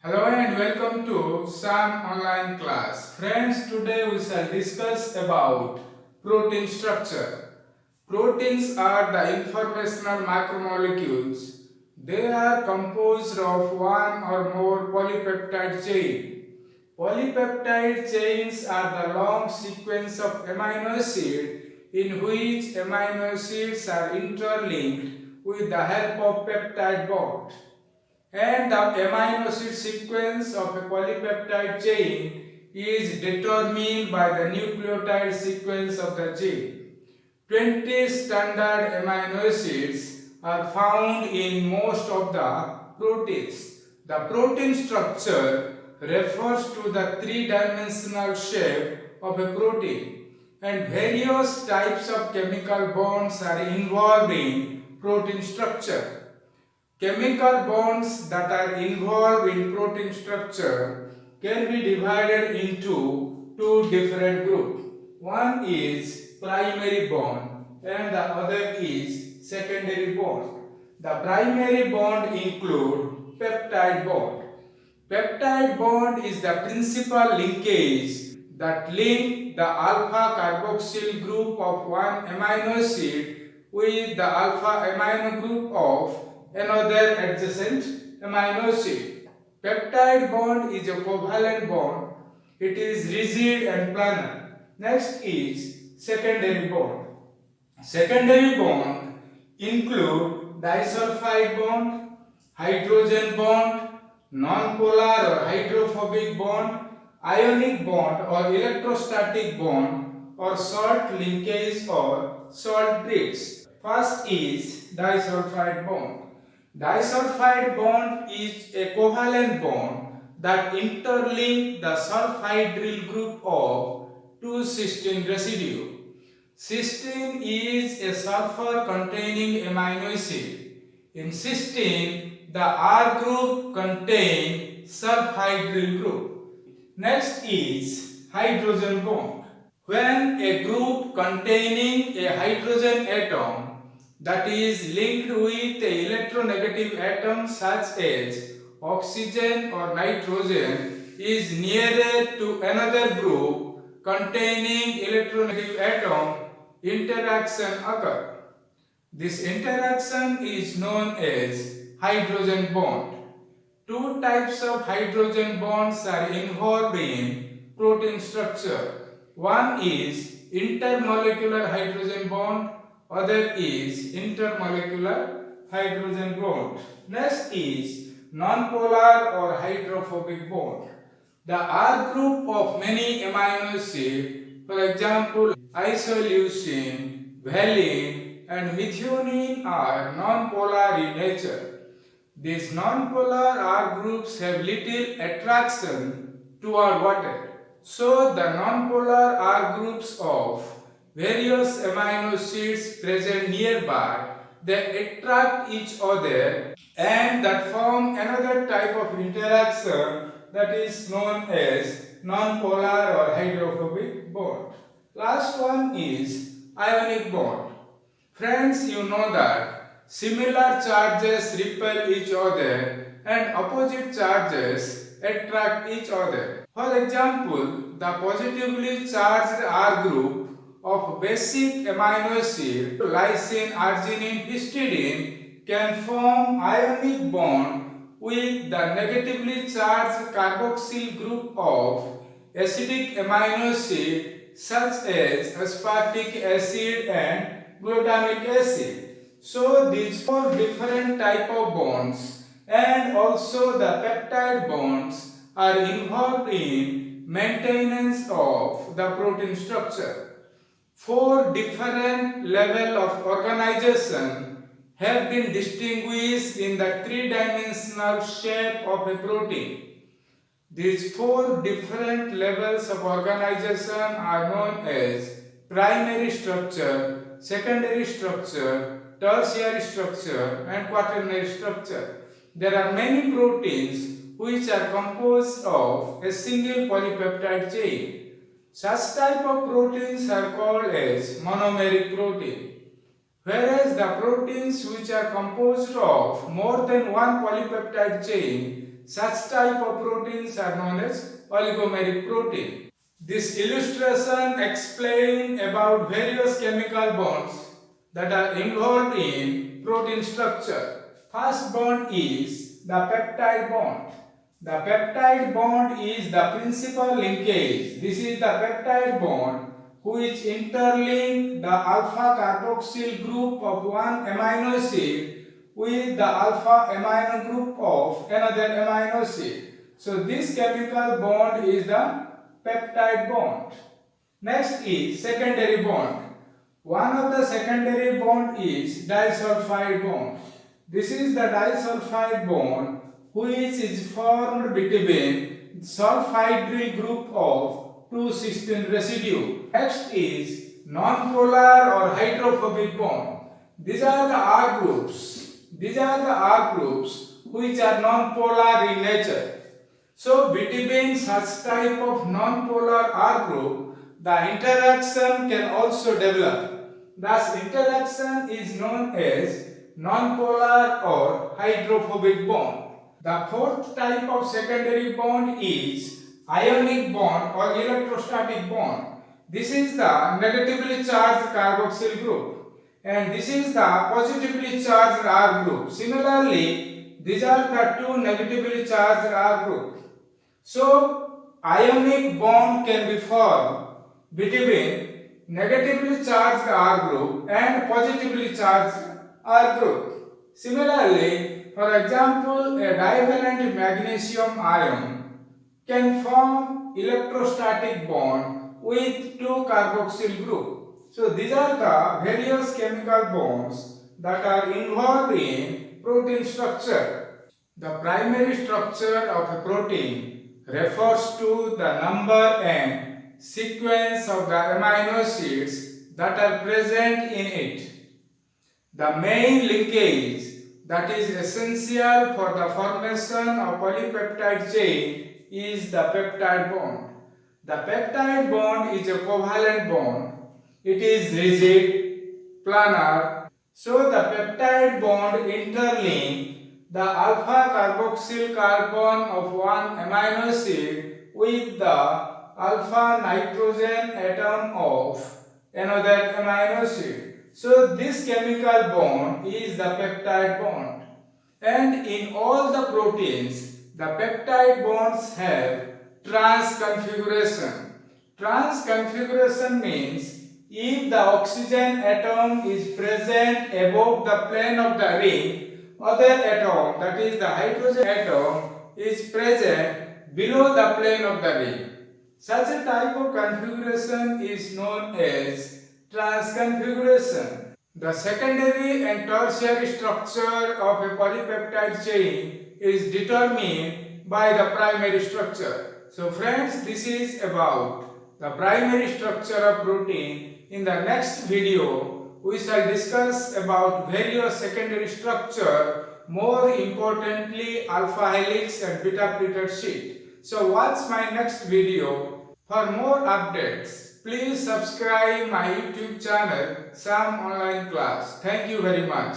Hello and welcome to SAM online class. Friends, today we shall discuss about protein structure. Proteins are the informational macromolecules. They are composed of one or more polypeptide chain. Polypeptide chains are the long sequence of amino acids in which amino acids are interlinked with the help of peptide bond. And the amino acid sequence of a polypeptide chain is determined by the nucleotide sequence of the chain. 20 standard amino acids are found in most of the proteins. The protein structure refers to the three-dimensional shape of a protein, and various types of chemical bonds are involved in protein structure. Chemical bonds that are involved in protein structure can be divided into two different groups. One is primary bond and the other is secondary bond. The primary bond include peptide bond. Peptide bond is the principal linkage that link the alpha carboxyl group of one amino acid with the alpha amino group of another adjacent amino acid. Peptide bond is a covalent bond. It is rigid and planar. Next is secondary bond. Secondary bond include disulfide bond, hydrogen bond, non-polar or hydrophobic bond, ionic bond or electrostatic bond, or salt linkage or salt bridge. First is disulfide bond. Disulfide bond is a covalent bond that interlink the sulfhydryl group of two cysteine residue. Cysteine is a sulfur containing amino acid. In cysteine, the R group contains sulfhydryl group. Next is hydrogen bond. When a group containing a hydrogen atom that is linked with a electronegative atom such as oxygen or nitrogen is nearer to another group containing electronegative atom, interaction occurs. This interaction is known as hydrogen bond. Two types of hydrogen bonds are involved in protein structure. One is intermolecular hydrogen bond, other is intermolecular hydrogen bond. Next is non-polar or hydrophobic bond. The R group of many amino acids, for example, isoleucine, valine, and methionine are non-polar in nature. These non-polar R groups have little attraction toward water. So the non-polar R groups of various amino acids present nearby, they attract each other and that form another type of interaction that is known as non-polar or hydrophobic bond. Last one is ionic bond. Friends, you know that similar charges repel each other and opposite charges attract each other. For example, the positively charged R group of basic amino acid lysine, arginine, histidine can form ionic bond with the negatively charged carboxyl group of acidic amino acid such as aspartic acid and glutamic acid. So these four different type of bonds and also the peptide bonds are involved in maintenance of the protein structure. Four different levels of organization have been distinguished in the three-dimensional shape of a protein. These four different levels of organization are known as primary structure, secondary structure, tertiary structure, and quaternary structure. There are many proteins which are composed of a single polypeptide chain. Such type of proteins are called as monomeric protein, whereas the proteins which are composed of more than one polypeptide chain Such type of proteins are known as oligomeric protein. This illustration explains about various chemical bonds that are involved in protein structure. First bond is the peptide bond. The peptide bond is the principal linkage. This is the peptide bond which interlink the alpha carboxyl group of one amino acid with the alpha amino group of another amino acid. So this chemical bond is the peptide bond. Next is secondary bond. One of the secondary bond is disulfide bond. This is the disulfide bond which is formed between sulfhydryl group of 2 cysteine residue. Next is non-polar or hydrophobic bond. These are the R groups. These are the R groups which are non-polar in nature. So between such type of non-polar R group, the interaction can also develop. Thus interaction is known as non-polar or hydrophobic bond. The fourth type of secondary bond is ionic bond or electrostatic bond. This is the negatively charged carboxyl group and this is the positively charged R group. Similarly, these are the two negatively charged R group. So, ionic bond can be formed between negatively charged R group and positively charged R group. Similarly, for example, a divalent magnesium ion can form electrostatic bond with two carboxyl group. So, these are the various chemical bonds that are involved in protein structure. The primary structure of a protein refers to the number and sequence of the amino acids that are present in it. The main linkage that is essential for the formation of polypeptide chain is the peptide bond. The peptide bond is a covalent bond. It is rigid, planar. So the peptide bond interlinks the alpha carboxyl carbon of one amino acid with the alpha nitrogen atom of another amino acid. So this chemical bond is the peptide bond. And in all the proteins, the peptide bonds have trans configuration. Trans configuration means if the oxygen atom is present above the plane of the ring, other atom, that is the hydrogen atom, is present below the plane of the ring. Such a type of configuration is known as transconfiguration. The secondary and tertiary structure of a polypeptide chain is determined by the primary structure. So friends, this is about the primary structure of protein. In the next video, we shall discuss about various secondary structure, more importantly alpha helix and beta pleated sheet. So watch my next video. For more updates, please subscribe my YouTube channel Sam Online Class. Thank you very much.